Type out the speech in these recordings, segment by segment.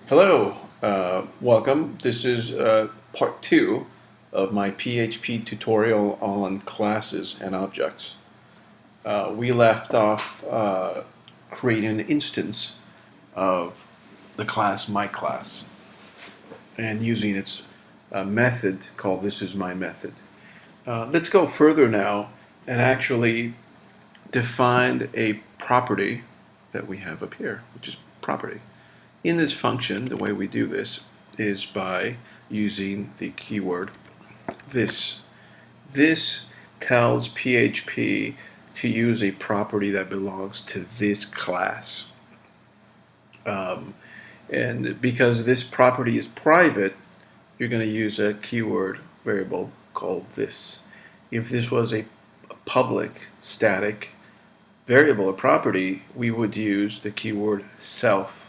Hello, welcome. This is part 2 of my PHP tutorial on classes and objects. We left off creating an instance of the class myClass and using its method called thisIsMyMethod. Let's go further now and actually define a property that we have up here, which is property. In this function, the way we do this is by using the keyword this. This tells PHP to use a property that belongs to this class. And because this property is private, you're going to use a keyword variable called this. If this was a public static variable or property, we would use the keyword self.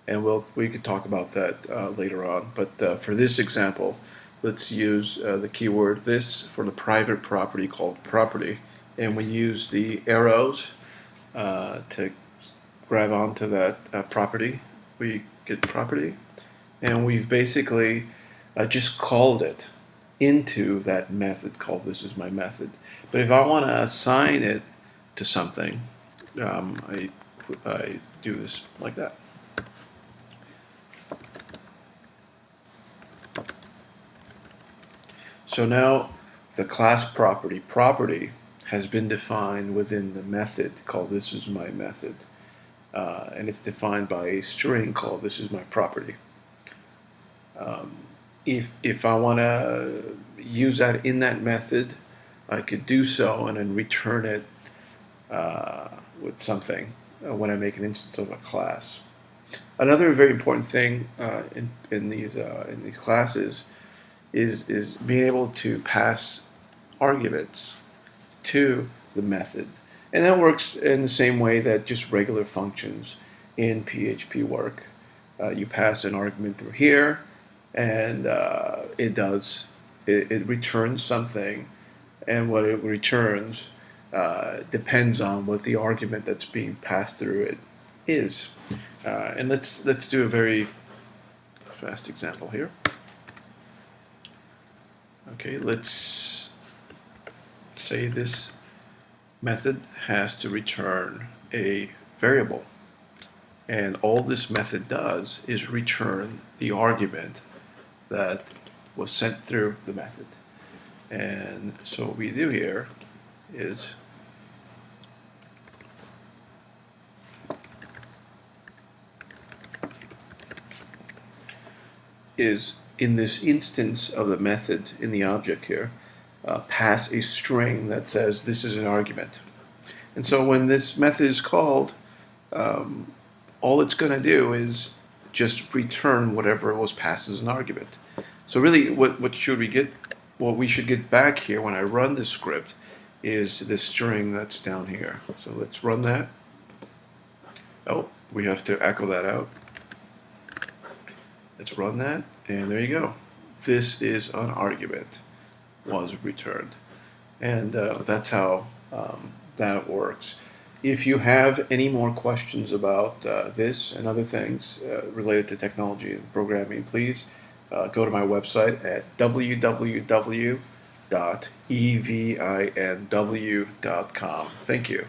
And we could talk about that later on. But for this example, let's use the keyword this for the private property called property. And we use the arrows to grab onto that property. We get property. And we've basically just called it into that method called thisIsMyMethod. But if I want to assign it to something, I do this like that. So now the class property has been defined within the method called thisIsMyMethod. And it's defined by a string called thisIsMyProperty. If I want to use that in that method, I could do so and then return it with something when I make an instance of a class. Another very important thing in these classes is being able to pass arguments to the method. And that works in the same way that just regular functions in PHP work. You pass an argument through here, and it returns something, and what it returns depends on what the argument that's being passed through it is. And let's do a very fast example here. Okay, let's say this method has to return a variable, and all this method does is return the argument that was sent through the method. And so what we do here is in this instance of the method in the object here, pass a string that says this is an argument. And so when this method is called, all it's going to do is just return whatever was passed as an argument. So really what we should get back here when I run this script is this string that's down here. So let's run that. Oh, we have to echo that out. Let's run that, and there you go. This is an argument was returned. And that's how that works. If you have any more questions about this and other things related to technology and programming, please go to my website at www.evinw.com. Thank you.